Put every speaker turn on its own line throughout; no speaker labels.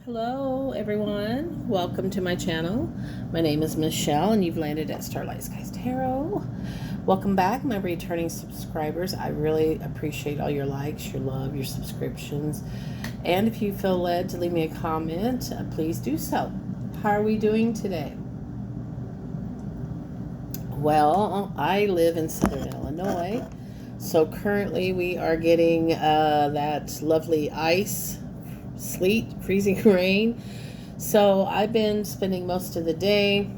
Hello everyone, welcome to my channel. My name is Michelle and you've landed at Starlight Skies Tarot. Welcome back my returning subscribers. I really appreciate all your likes, your love, your subscriptions, and if you feel led to leave me a comment, please do so. How are we doing today? Well, I live in Southern Illinois, so currently we are getting that lovely ice, sleet, freezing rain. So I've been spending most of the day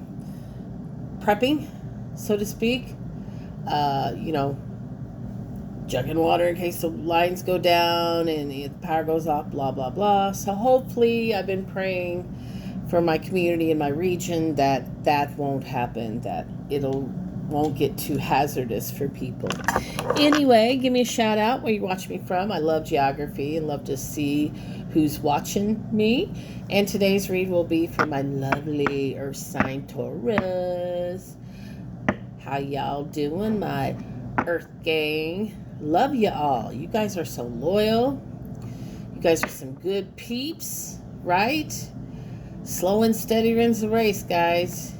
prepping, so to speak. Jugging water in case the lines go down and the power goes off, blah, blah, blah. So hopefully I've been praying for my community and my region that won't happen, that won't get too hazardous for people. Anyway, give me a shout out where you watch me from. I love geography and love to see who's watching me. And today's read will be for my lovely earth sign Taurus. How y'all doing, my earth gang? Love you all. You guys are so loyal. You guys are some good peeps, right? Slow and steady wins the race, guys.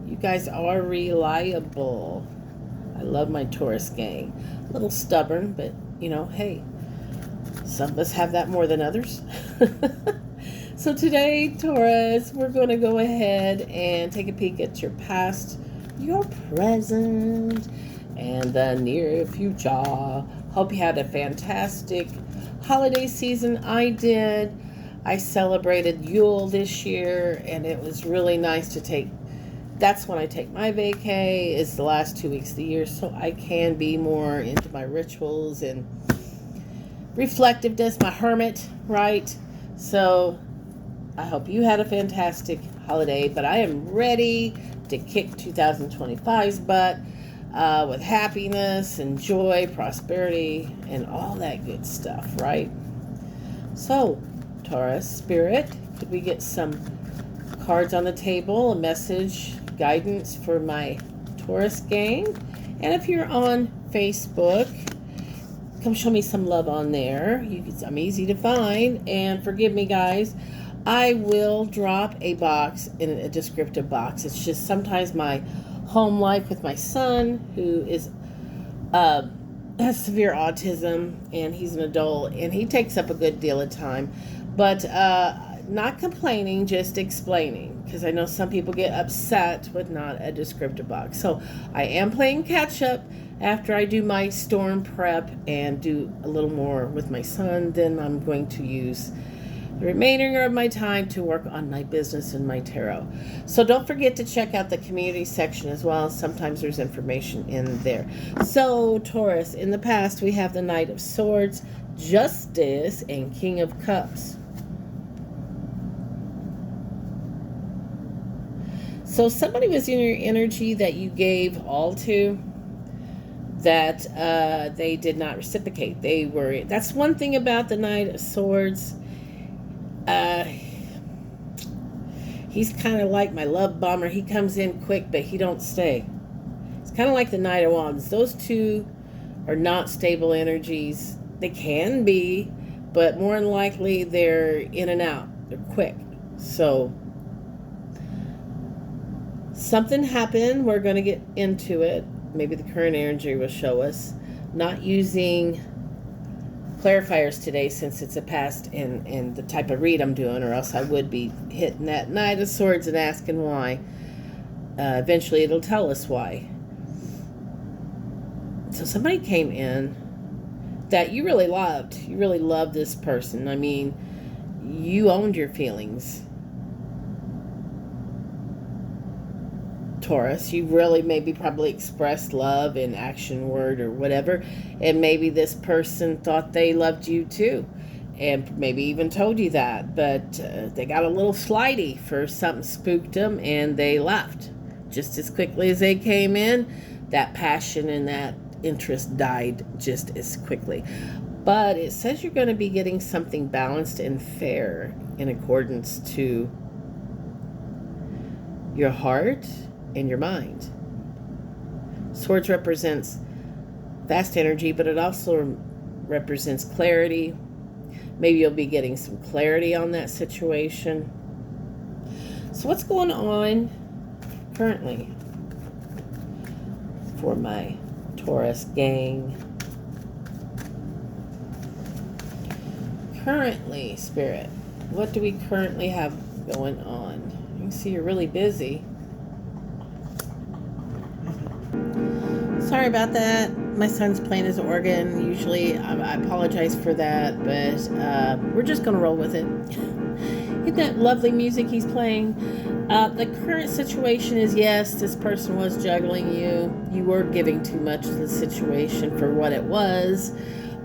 You guys are reliable. I love my Taurus gang. A little stubborn, but hey, some of us have that more than others. So today, Taurus, we're going to go ahead and take a peek at your past, your present, and the near future. Hope you had a fantastic holiday season. I did. I celebrated Yule this year, and it was really nice to that's when I take my vacay, is the last 2 weeks of the year, so I can be more into my rituals and reflectiveness, my hermit, right? So I hope you had a fantastic holiday, but I am ready to kick 2025's butt with happiness and joy, prosperity, and all that good stuff, right? So, Taurus, Spirit, could we get some cards on the table, a message, guidance for my Taurus gang? And if you're on Facebook, come show me some love on there. I'm easy to find. And forgive me, guys, I will drop a box in a descriptive box. It's just sometimes my home life with my son, who has severe autism, and he's an adult, and he takes up a good deal of time. But not complaining, just explaining, because I know some people get upset with not a descriptive box. So I am playing catch up after I do my storm prep and do a little more with my son. Then I'm going to use the remainder of my time to work on my business and my tarot. So don't forget to check out the community section as well. Sometimes there's information in there. So Taurus, in the past we have the Knight of Swords, Justice, and King of Cups. So somebody was in your energy that you gave all to, that they did not reciprocate. That's one thing about the Knight of Swords. He's kind of like my love bomber. He comes in quick, but he don't stay. It's kind of like the Knight of Wands. Those two are not stable energies. They can be, but more than likely they're in and out. They're quick. So something happened. We're going to get into it. Maybe the current energy will show us. Not using clarifiers today since it's a past and the type of read I'm doing, or else I would be hitting that Knight of Swords and asking why. Eventually it'll tell us why. So somebody came in that you really loved. You really loved this person. I mean, you owned your feelings. Taurus, you really probably expressed love in action, word, or whatever, and maybe this person thought they loved you too, and maybe even told you that, but they got a little flighty, for something spooked them and they left just as quickly as they came in. That passion and that interest died just as quickly. But it says you're going to be getting something balanced and fair in accordance to your heart and your mind. Swords represents vast energy, but it also represents clarity, Maybe you'll be getting some clarity on that situation. So what's going on currently for my Taurus gang? Currently, Spirit, what do we currently have going on? You can see you're really busy. Sorry about that. My son's playing his organ. Usually, I apologize for that, but we're just going to roll with it. Isn't that lovely music he's playing? The current situation is, yes, this person was juggling you. You were giving too much to the situation for what it was.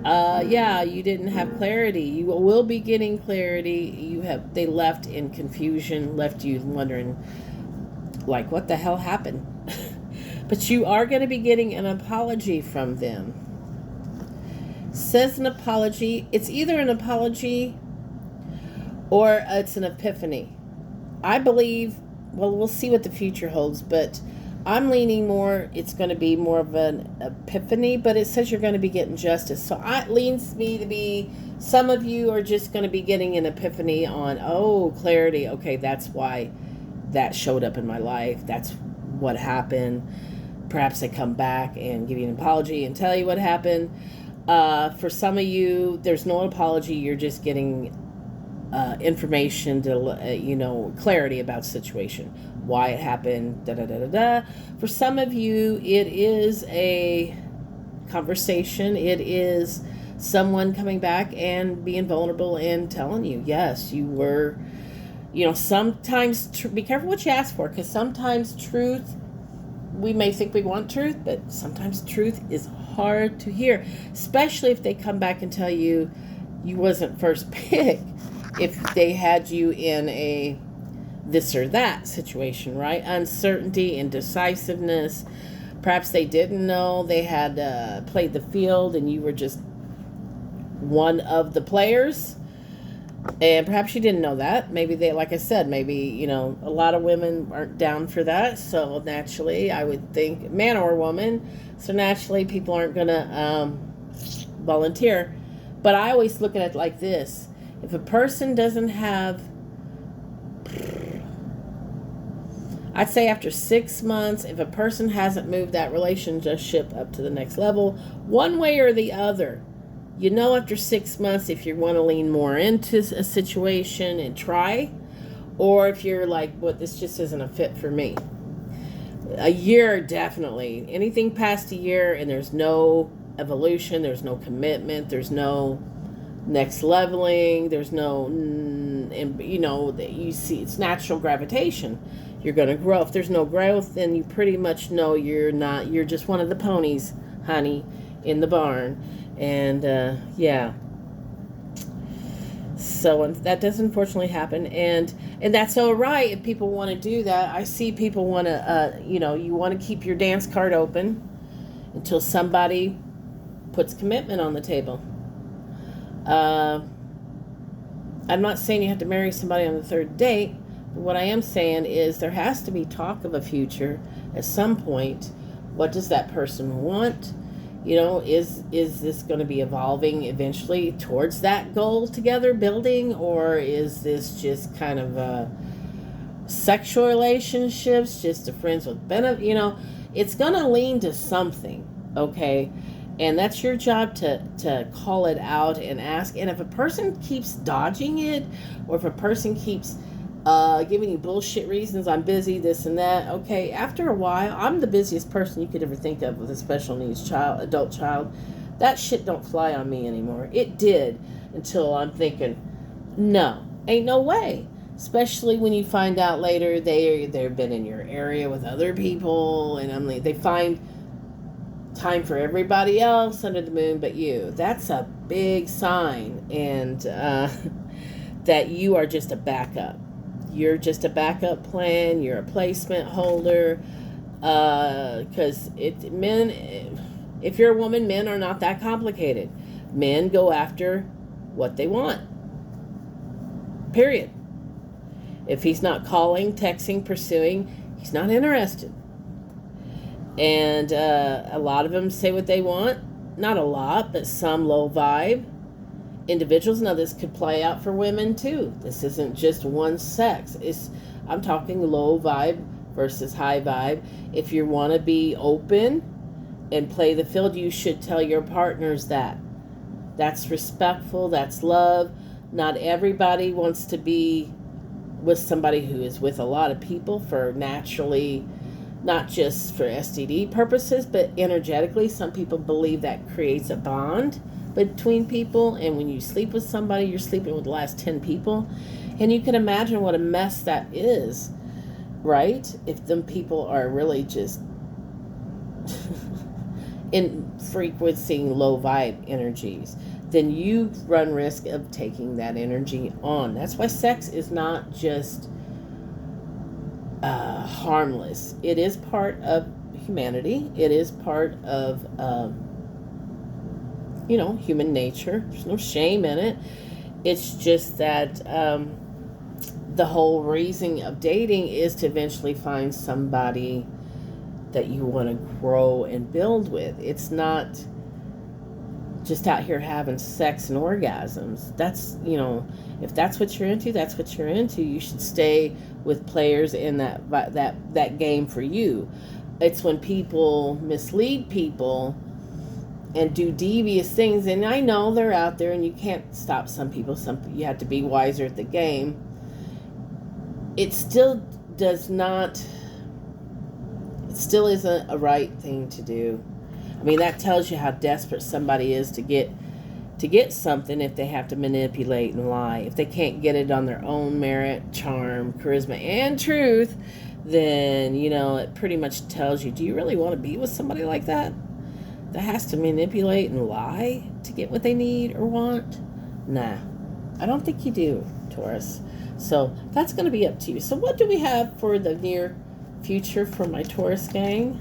Yeah, you didn't have clarity. You will be getting clarity. They left in confusion, left you wondering, like, what the hell happened? But you are going to be getting an apology from them. Says an apology. It's either an apology or it's an epiphany. I believe, well, we'll see what the future holds, but I'm leaning more, it's going to be more of an epiphany, but it says you're going to be getting justice. So it leans me to be, some of you are just going to be getting an epiphany on, oh, clarity. Okay, that's why that showed up in my life. That's what happened. Perhaps they come back and give you an apology and tell you what happened. For some of you, there's no apology. You're just getting information to, clarity about the situation, why it happened, da-da-da-da-da. For some of you, it is a conversation. It is someone coming back and being vulnerable and telling you, yes, you were, sometimes, be careful what you ask for, because sometimes truth, we may think we want truth, but sometimes truth is hard to hear, especially if they come back and tell you you wasn't first pick, if they had you in a this or that situation, right? Uncertainty, indecisiveness. Perhaps they didn't know they had played the field and you were just one of the players. And perhaps you didn't know that. Maybe they, like I said, maybe, a lot of women aren't down for that. So naturally, I would think, man or woman, so naturally people aren't going to volunteer. But I always look at it like this. If a person doesn't have, I'd say after 6 months, if a person hasn't moved that relationship up to the next level, one way or the other, after 6 months if you want to lean more into a situation and try, or if you're like, this just isn't a fit for me. A year, definitely. Anything past a year and there's no evolution, there's no commitment, there's no next leveling, there's no, you see, it's natural gravitation. You're going to grow. If there's no growth, then you pretty much know you're just one of the ponies, honey, in the barn. And yeah, so that does unfortunately happen, and that's all right if people want to do that. I see people want to, you want to keep your dance card open until somebody puts commitment on the table. I'm not saying you have to marry somebody on the third date, but what I am saying is there has to be talk of a future at some point. What does that person want? Is this going to be evolving eventually towards that goal together, building, or is this just kind of sexual relationships, just a friends with benefit? It's going to lean to something, okay? And that's your job to call it out and ask. And if a person keeps dodging it, or if a person keeps giving you bullshit reasons, I'm busy, this and that, okay, after a while, I'm the busiest person you could ever think of with a special needs adult child. That shit don't fly on me anymore. It did until I'm thinking, no, ain't no way. Especially when you find out later they've been in your area with other people, and they find time for everybody else under the moon but you. That's a big sign, and that you are just a backup. You're just a backup plan. You're a placement holder. Because if you're a woman, men are not that complicated. Men go after what they want. Period. If he's not calling, texting, pursuing, he's not interested. And a lot of them say what they want. Not a lot, but some low vibe. individuals. Now, this could play out for women too. This isn't just one sex. I'm talking low vibe versus high vibe. If you want to be open and play the field, you should tell your partners that. That's respectful. That's love. Not everybody wants to be with somebody who is with a lot of people for naturally, not just for STD purposes, but energetically. Some people believe that creates a bond between people, and when you sleep with somebody, you're sleeping with the last 10 people, and you can imagine what a mess that is, right? If them people are really just in frequencing low vibe energies, then you run risk of taking that energy on. That's why sex is not just harmless. It is part of humanity. It is part of human nature. There's no shame in it. It's just that the whole reason of dating is to eventually find somebody that you want to grow and build with. It's not just out here having sex and orgasms. That's, if that's what you're into, that's what you're into. You should stay with players in that game for you. It's when people mislead people and do devious things, and I know they're out there, and you can't stop some people. You have to be wiser at the game. It still isn't a right thing to do. I mean, that tells you how desperate somebody is to get something if they have to manipulate and lie. If they can't get it on their own merit, charm, charisma, and truth, then, it pretty much tells you, do you really want to be with somebody like that? That has to manipulate and lie to get what they need or want? Nah, I don't think you do, Taurus. So that's going to be up to you. So what do we have for the near future for my Taurus gang?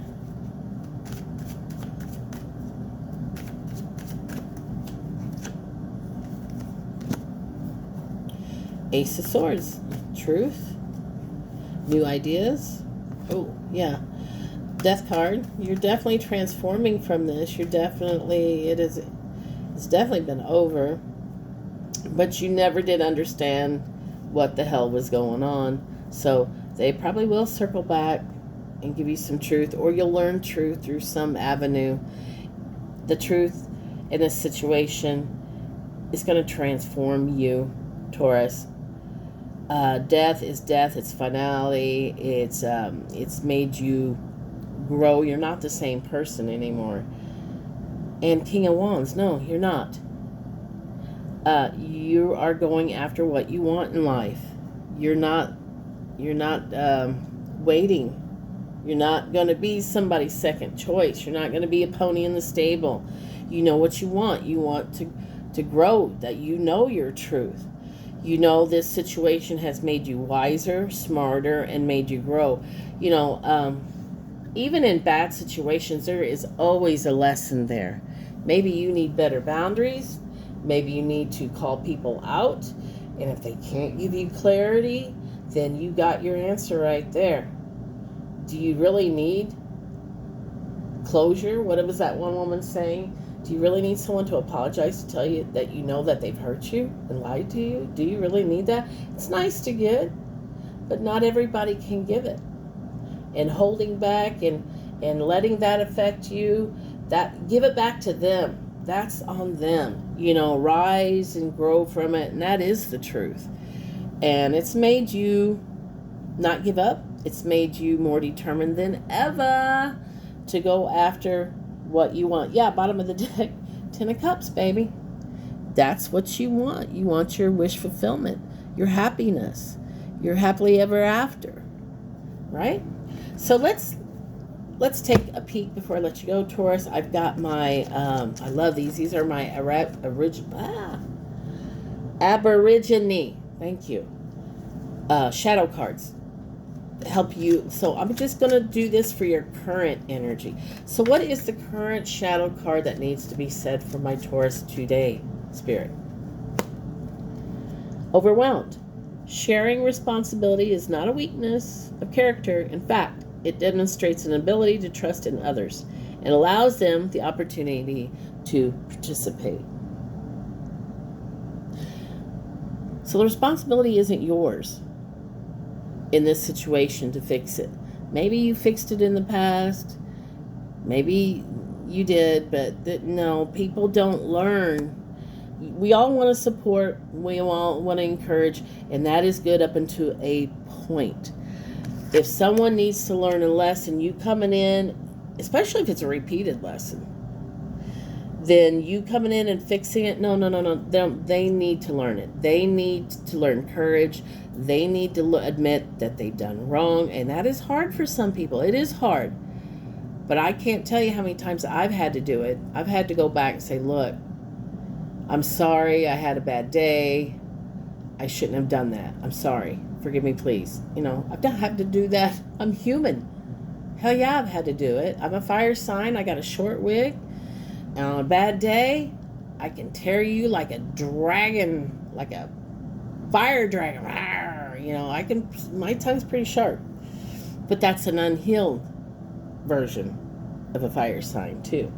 Ace of Swords, truth, new ideas. Oh, yeah. Death card. You're definitely transforming from this. It's definitely been over. But you never did understand what the hell was going on. So they probably will circle back and give you some truth, or you'll learn truth through some avenue. The truth in a situation is going to transform you, Taurus. Death is death. It's finality. It's made you grow. You're not the same person anymore. And King of Wands, no, you're not. You are going after what you want in life. You're not waiting. You're not going to be somebody's second choice. You're not going to be a pony in the stable. You know what you want. You want to grow, that your truth. This situation has made you wiser, smarter, and made you grow. Even in bad situations, there is always a lesson there. Maybe you need better boundaries. Maybe you need to call people out. And if they can't give you clarity, then you got your answer right there. Do you really need closure? What was that one woman saying? Do you really need someone to apologize to tell you that that they've hurt you and lied to you? Do you really need that? It's nice to get, but not everybody can give it. And holding back and letting that affect you, give it back to them. That's on them. Rise and grow from it, and that is the truth. And it's made you not give up. It's made you more determined than ever to go after what you want. Yeah, bottom of the deck, 10 of Cups, baby. That's what you want. You want your wish fulfillment, your happiness, your happily ever after, right? So let's take a peek before I let you go, Taurus. I've got my, I love these. These are my Aborigine, thank you, shadow cards. Help you. So I'm just going to do this for your current energy. So what is the current shadow card that needs to be said for my Taurus today, Spirit? Overwhelmed. Sharing responsibility is not a weakness of character. In fact, it demonstrates an ability to trust in others and allows them the opportunity to participate. So the responsibility isn't yours in this situation to fix it. Maybe you fixed it in the past. Maybe you did, but no, people don't learn. We all want to support, we all want to encourage, and that is good up until a point. If someone needs to learn a lesson, you coming in, especially if it's a repeated lesson, then you coming in and fixing it, no. They need to learn it. They need to learn courage. They need to admit that they've done wrong, and that is hard for some people. It is hard. But I can't tell you how many times I've had to do it. I've had to go back and say, look, I'm sorry, I had a bad day. I shouldn't have done that. I'm sorry. Forgive me, please. I've had to do that. I'm human. Hell yeah, I've had to do it. I'm a fire sign. I got a short wig. And on a bad day, I can tear you like a dragon, like a fire dragon. My tongue's pretty sharp. But that's an unhealed version of a fire sign, too.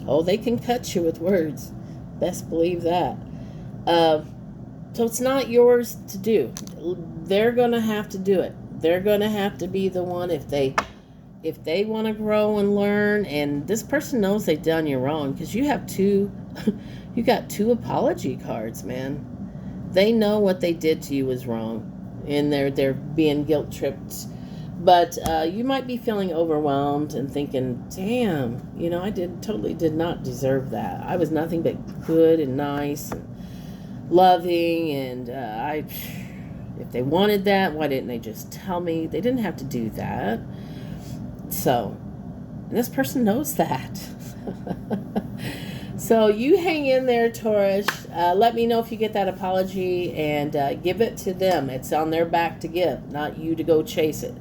Oh, they can cut you with words. Best believe that. So it's not yours to do. They're going to have to do it. They're going to have to be the one if they want to grow and learn, and this person knows they've done you wrong, because you got two apology cards, man. They know what they did to you was wrong, and they're being guilt tripped. But you might be feeling overwhelmed and thinking, damn, I totally did not deserve that. I was nothing but good and nice and loving, and if they wanted that, why didn't they just tell me? They didn't have to do that. So, and this person knows that. So you hang in there, Taurus. Let me know if you get that apology, and give it to them. It's on their back to give, not you to go chase it.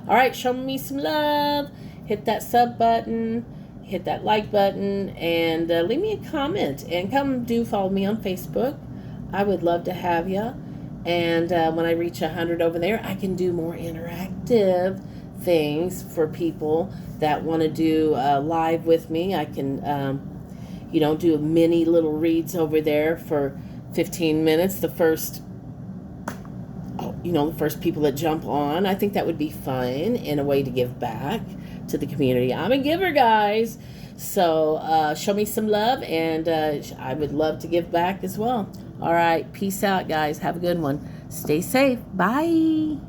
All right, show me some love. Hit that sub button, hit that like button, and leave me a comment. And come do follow me on Facebook. I would love to have you. And when I reach 100 over there, I can do more interactive things for people that want to do live with me. I can do mini little reads over there for 15 minutes. The first people that jump on. I think that would be fun and a way to give back to the community. I'm a giver, guys. So show me some love, and I would love to give back as well. All right, peace out, guys. Have a good one. Stay safe. Bye.